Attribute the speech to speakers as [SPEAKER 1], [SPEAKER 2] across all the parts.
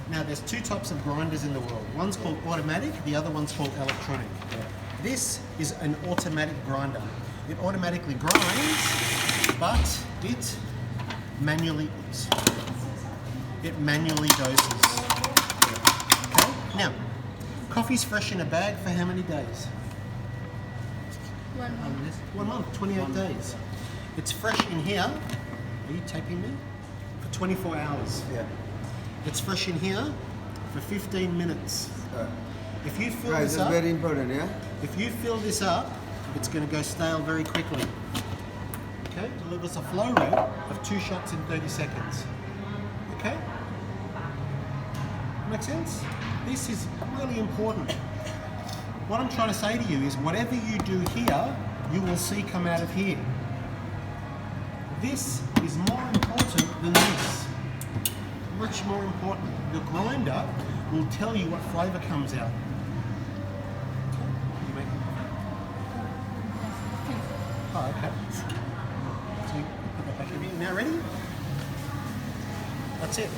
[SPEAKER 1] Now there's two types of grinders in the world. One's called automatic, the other one's called electronic. This is an automatic grinder. It automatically grinds, but it manually doses. Okay? Now, coffee's fresh in a bag for how many days?
[SPEAKER 2] 1 month.
[SPEAKER 1] 1 month, 28 days. It's fresh in here. Are you taping me? For 24 hours.
[SPEAKER 3] Yeah.
[SPEAKER 1] It's fresh in here for 15 minutes. If you fill
[SPEAKER 3] Guys,
[SPEAKER 1] this
[SPEAKER 3] it's
[SPEAKER 1] up,
[SPEAKER 3] very important, yeah?
[SPEAKER 1] if you fill this up, it's going to go stale very quickly. Okay, delivers a flow rate of 2 shots in 30 seconds. Okay? Make sense? This is really important. What I'm trying to say to you is whatever you do here, you will see come out of here. This is more important than this. Much more important. The grinder will tell you what flavour comes out. Oh, okay. So you put that back in here. Now ready? That's it.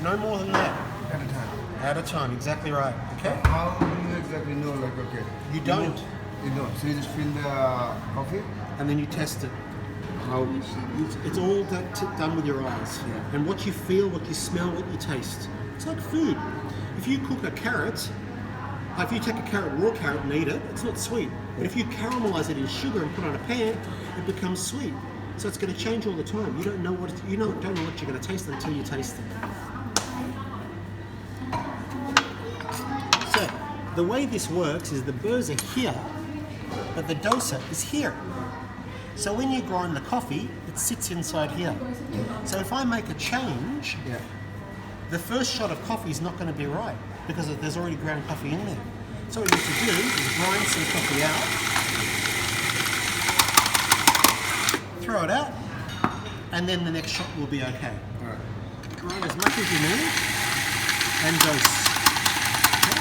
[SPEAKER 1] No more than that.
[SPEAKER 3] At a time.
[SPEAKER 1] At a time, exactly right. Okay?
[SPEAKER 3] How do you exactly know, like, okay?
[SPEAKER 1] You don't.
[SPEAKER 3] You don't. So you just fill the coffee?
[SPEAKER 1] And then you test it.
[SPEAKER 3] How?
[SPEAKER 1] It's all done with your eyes.
[SPEAKER 3] Yeah.
[SPEAKER 1] And what you feel, what you smell, what you taste. It's like food. If you cook a carrot, if you take a carrot, raw carrot and eat it, it's not sweet. But if you caramelize it in sugar and put it on a pan, it becomes sweet. So it's going to change all the time. You don't know what don't know what you're going to taste until you taste it. So the way this works is the burrs are here, but the doser is here. So when you grind the coffee, it sits inside here. So if I make a change,
[SPEAKER 3] Yeah.
[SPEAKER 1] the first shot of coffee is not going to be right because there's already ground coffee in there. So what you need to do is grind some coffee out, throw it out, and then the next shot will be okay.
[SPEAKER 3] Alright.
[SPEAKER 1] Grind as much as you need and dose. Okay.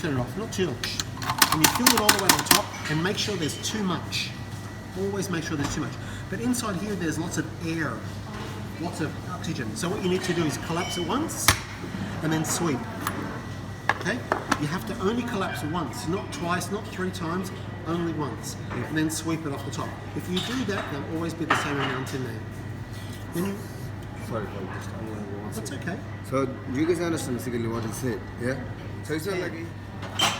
[SPEAKER 1] Turn it off, not too much. And you fill it all the way to the top and make sure there's too much. Always make sure there's too much. But inside here there's lots of air, lots of oxygen. So what you need to do is collapse it once and then sweep. Okay? You have to only collapse once, not twice, not 3 times, only once. And then sweep it off the top. If you do that, there'll always be the same amount in there. Then you...
[SPEAKER 3] Sorry for this.
[SPEAKER 1] That's okay.
[SPEAKER 3] So you guys understand basically what he said, yeah? So it's not like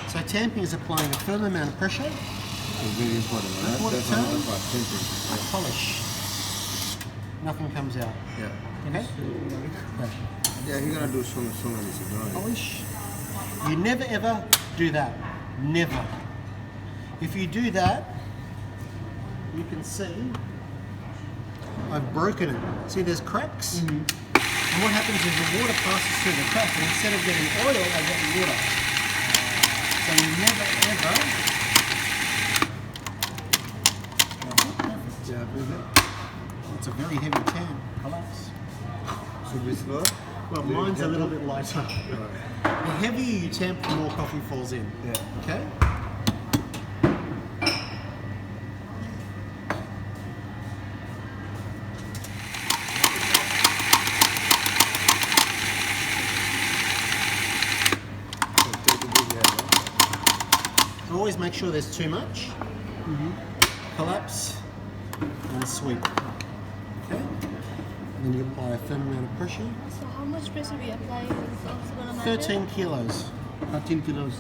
[SPEAKER 1] So tamping is applying a firm amount of pressure.
[SPEAKER 3] it's very important, right?
[SPEAKER 1] What it
[SPEAKER 3] That's another
[SPEAKER 1] turns?
[SPEAKER 3] part, same thing.
[SPEAKER 1] Polish. Nothing comes out.
[SPEAKER 3] Yeah.
[SPEAKER 1] Okay?
[SPEAKER 3] Yeah, he's gonna do so many things, right?
[SPEAKER 1] Polish. You never ever do that. Never. If you do that, you can see I've broken it. See there's cracks? And what happens is the water passes through the crack and instead of getting oil, I get water. So you never ever...
[SPEAKER 3] Yeah,
[SPEAKER 1] It's a very heavy can. Collapse.
[SPEAKER 3] should we slow?
[SPEAKER 1] Well, mine's a little bit lighter. The heavier you tamp, the more coffee falls in.
[SPEAKER 3] Yeah.
[SPEAKER 1] Okay? Always make sure there's too much. Collapse and sweep. Okay? And then you apply a firm amount of pressure.
[SPEAKER 2] So how much pressure we apply is also gonna matter?
[SPEAKER 1] 13 kilos.
[SPEAKER 4] 13 kilos.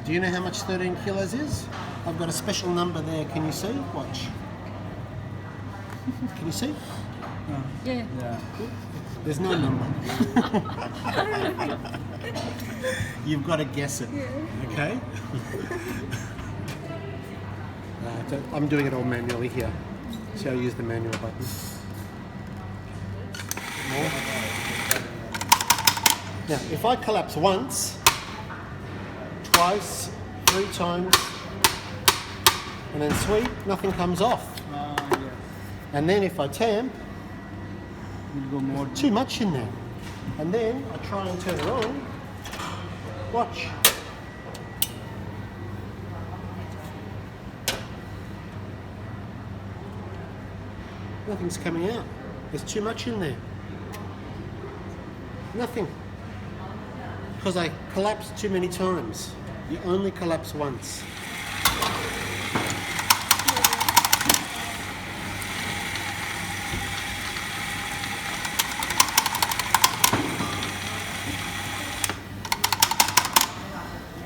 [SPEAKER 1] Do you know how much 13 kilos is? I've got a special number there. Can you see? Watch. Can you see?
[SPEAKER 2] Yeah.
[SPEAKER 4] Yeah.
[SPEAKER 1] There's no number. You've got to guess it. Okay? I'm doing it all manually here. See how I use the manual button. More. Now, if I collapse once, twice, 3 times, and then sweep, nothing comes off.
[SPEAKER 4] Yeah.
[SPEAKER 1] And then if I tamp,
[SPEAKER 4] We'll go more.
[SPEAKER 1] too much in there. And then I try and turn it on. Watch. Nothing's coming out. There's too much in there. Nothing. Because I collapsed too many times. You only collapse once.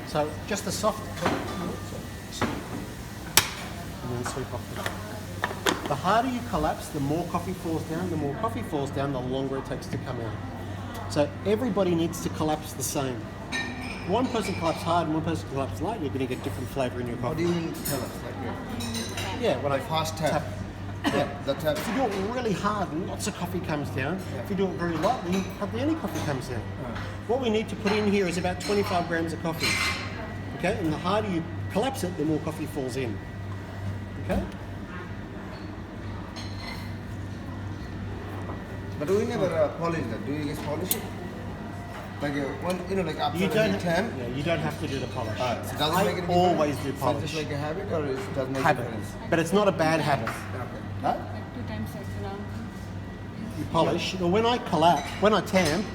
[SPEAKER 1] So just a soft and then sweep off the top. The harder you collapse, the more coffee falls down. The more coffee falls down, the longer it takes to come out. So everybody needs to collapse the same. One person collapses hard and one person collapses light, you're going to get different flavour in your
[SPEAKER 3] What
[SPEAKER 1] coffee.
[SPEAKER 3] do you mean collapse? Like
[SPEAKER 1] Yeah, when I
[SPEAKER 3] fast tap. Yeah, the tap.
[SPEAKER 1] If you do it really hard, lots of coffee comes down. If you do it very lightly, hardly any coffee comes down. What we need to put in here is about 25 grams of coffee. Okay, and the harder you collapse it, the more coffee falls in. Okay?
[SPEAKER 3] But we never polish that. Do you guys polish it? Like when like after
[SPEAKER 1] You don't,
[SPEAKER 3] the time.
[SPEAKER 1] yeah, you don't have to do the polish.
[SPEAKER 3] So does it make a
[SPEAKER 1] I
[SPEAKER 3] difference?
[SPEAKER 1] always do
[SPEAKER 3] So it's
[SPEAKER 1] polish.
[SPEAKER 3] just like a habit, or it does make a
[SPEAKER 1] Habit,
[SPEAKER 3] difference?
[SPEAKER 1] but it's not a bad habit.
[SPEAKER 3] Okay.
[SPEAKER 1] Right?
[SPEAKER 2] Like 2 times around.
[SPEAKER 1] You polish. But when I collapse, when I tamp,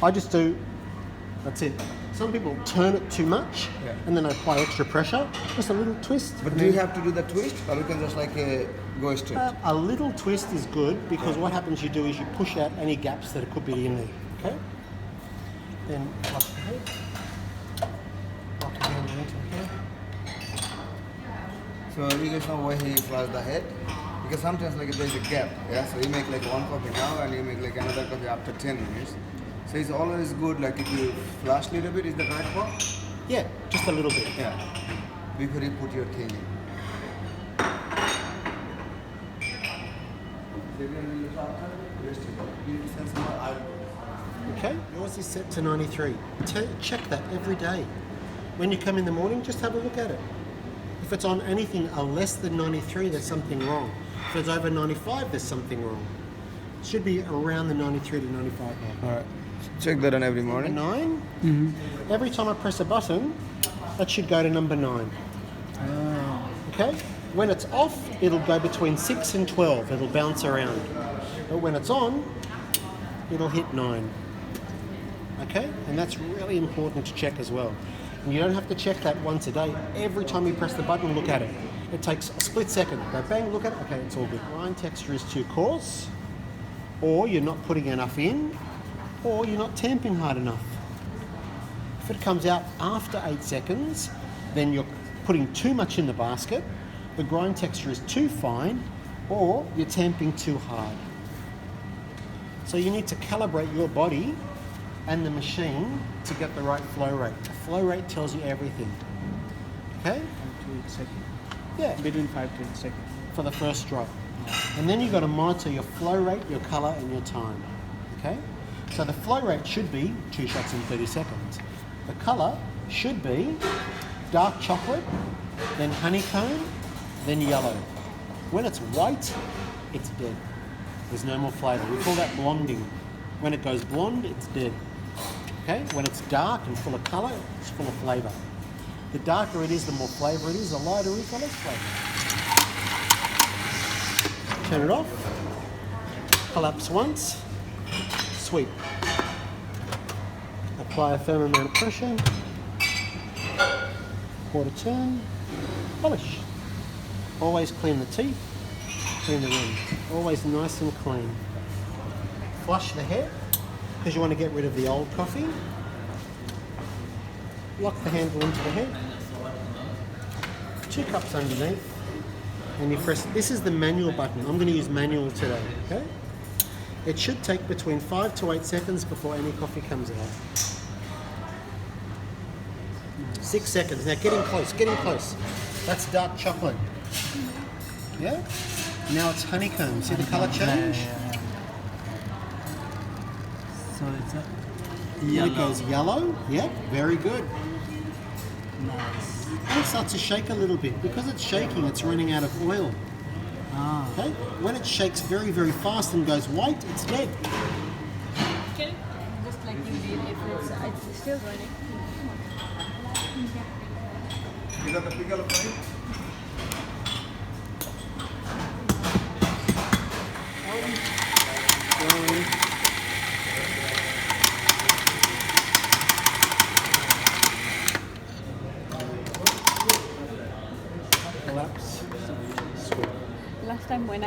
[SPEAKER 1] I just do. That's it. Some people turn it too much, and then apply extra pressure. Just a little twist.
[SPEAKER 3] But do you have to do the twist, or you can just like go straight?
[SPEAKER 1] A little twist is good because what happens you do is you push out any gaps that could be in there. Okay? Then lock the head. Lock the handle into the head.
[SPEAKER 3] So you guys know why he flashed the head? Because sometimes like there's a gap, yeah. So you make like one coffee now, and you make like another coffee after 10 minutes. So it's always good like if you flash a little bit, is the right part?
[SPEAKER 1] Yeah, just a little bit.
[SPEAKER 3] Yeah. Before you put your thing in.
[SPEAKER 1] Okay? Yours is set to 93. Check that every day. When you come in the morning, just have a look at it. If it's on anything less than 93, there's something wrong. If it's over 95, there's something wrong. It should be around the 93 to 95 mark.
[SPEAKER 3] Alright. Check that on every
[SPEAKER 1] Number
[SPEAKER 3] morning.
[SPEAKER 1] 9. Every time I press a button, that should go to number 9. Okay? When it's off, it'll go between 6 and 12. It'll bounce around. But when it's on, it'll hit 9. Okay? And that's really important to check as well. And you don't have to check that once a day. Every time you press the button, look at it. It takes a split second. Go bang, look at it. Okay, it's all good. Grind texture is too coarse, or you're not putting enough in, or you're not tamping hard enough. If it comes out after 8 seconds, then you're putting too much in the basket, the grind texture is too fine, or you're tamping too hard. So you need to calibrate your body and the machine to get the right flow rate. The flow rate tells you everything. Okay?
[SPEAKER 4] 5 to 8 seconds.
[SPEAKER 1] Yeah,
[SPEAKER 4] Between 5 to 8 seconds.
[SPEAKER 1] for the first drop. And then you've got to monitor your flow rate, your colour and your time. Okay? So the flow rate should be 2 shots in 30 seconds. The colour should be dark chocolate, then honeycomb, then yellow. When it's white, it's dead. There's no more flavour. We call that blonding. When it goes blonde, it's dead. Okay? When it's dark and full of colour, it's full of flavour. The darker it is, the more flavour it is. The lighter it is, the less flavour. Turn it off. Collapse once. Sweep. Apply a firm amount of pressure. Quarter turn. Polish. Always clean the teeth. Clean the rim. Always nice and clean. Flush the head because you want to get rid of the old coffee. Lock the handle into the head. 2 cups underneath. And you press, this is the manual button. I'm going to use manual today, okay? It should take between 5 to 8 seconds before any coffee comes out. 6 seconds. Now getting close, getting close. That's dark chocolate. Yeah? Now it's honeycomb. See the colour change?
[SPEAKER 4] So it's a
[SPEAKER 1] Then it goes yellow. Yep, very good.
[SPEAKER 4] nice.
[SPEAKER 1] And it starts to shake a little bit. Because it's shaking, it's running out of oil.
[SPEAKER 4] Ah,
[SPEAKER 1] Okay? When it shakes very, very fast and goes white, it's dead.
[SPEAKER 2] Can just like you did, if it's still running.
[SPEAKER 3] You got the pickle of it?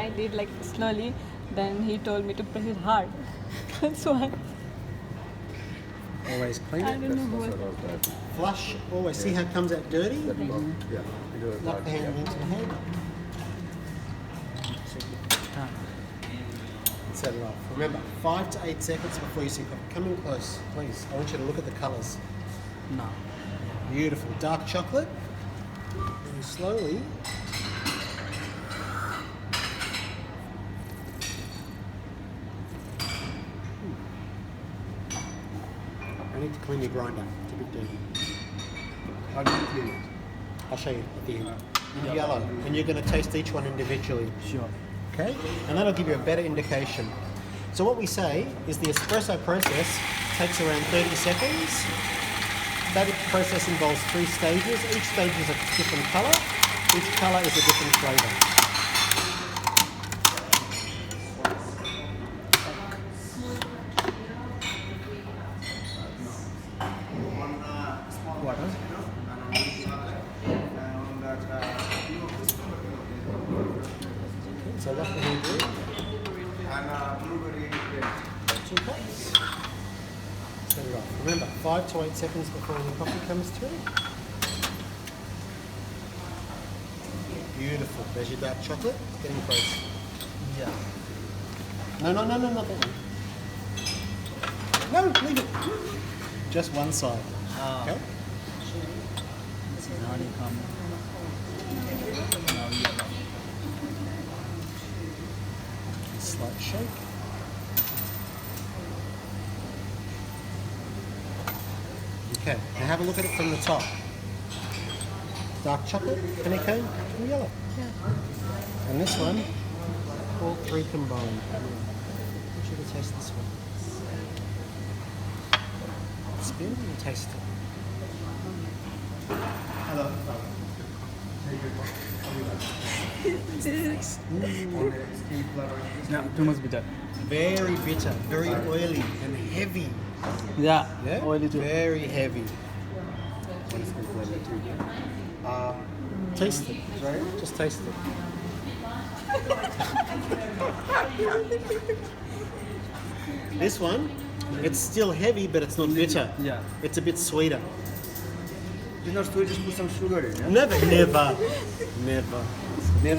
[SPEAKER 2] I did like slowly, then he told me to press it hard. That's why
[SPEAKER 1] Always clean
[SPEAKER 2] I
[SPEAKER 1] it.
[SPEAKER 2] don't know what.
[SPEAKER 1] Flush. Always. See how it comes out dirty?
[SPEAKER 3] Yeah, we do it
[SPEAKER 1] Knock the hand into the head.
[SPEAKER 4] Ah.
[SPEAKER 1] Set it off. Remember, 5 to 8 seconds before you sink off. Come in close, please. I want you to look at the colours.
[SPEAKER 4] No.
[SPEAKER 1] Beautiful. Dark chocolate. And slowly. I need to clean your grinder. It's a bit dirty.
[SPEAKER 3] How do you clean it?
[SPEAKER 1] I'll show you at the end. In yellow. And you're going to taste each one individually.
[SPEAKER 4] Sure.
[SPEAKER 1] Okay? And that'll give you a better indication. So what we say is the espresso process takes around 30 seconds. That process involves 3 stages. Each stage is a different colour. Each colour is a different flavour.
[SPEAKER 4] Water.
[SPEAKER 1] So what we're going to do,
[SPEAKER 3] And blueberry.
[SPEAKER 1] 2 cups. Set it off. Remember, 5 to 8 seconds before the coffee comes through. Beautiful. There's your dark chocolate. Getting close.
[SPEAKER 4] Yeah.
[SPEAKER 1] No, not that one. No, leave it. Just one side.
[SPEAKER 4] Ah.
[SPEAKER 1] Okay?
[SPEAKER 4] This is honeycomb. Now yellow.
[SPEAKER 1] Slight shake. Okay, now have a look at it from the top. Dark chocolate, honeycomb, and yellow. And this one, all 3 combined. I want you to taste this one. Spin and taste it.
[SPEAKER 3] Hello.
[SPEAKER 4] Yeah, too much bitter.
[SPEAKER 1] Very bitter, very oily and heavy.
[SPEAKER 4] Yeah.
[SPEAKER 1] Yeah?
[SPEAKER 4] Oily too.
[SPEAKER 1] Very heavy.
[SPEAKER 3] One spoon flavor too.
[SPEAKER 1] Taste it. Right? Just taste it. This one, it's still heavy, but it's not bitter.
[SPEAKER 4] Yeah.
[SPEAKER 1] It's a bit sweeter.
[SPEAKER 3] It's not sweet, just put some sugar in. Yeah?
[SPEAKER 1] Never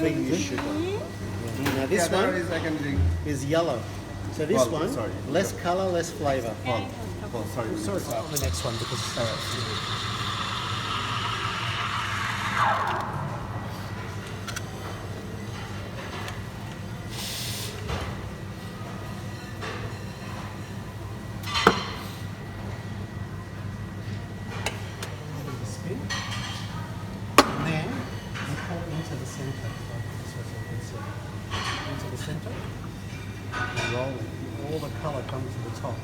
[SPEAKER 1] use sugar. Now this
[SPEAKER 3] that
[SPEAKER 1] one
[SPEAKER 3] is I can drink.
[SPEAKER 1] is yellow. So this
[SPEAKER 3] Oh,
[SPEAKER 1] one,
[SPEAKER 3] sorry.
[SPEAKER 1] less color, less flavor.
[SPEAKER 3] Oh, sorry.
[SPEAKER 1] Sorry, the next one because spin. And then we pour into the center. Into the center. And roll it. All the color comes to the top.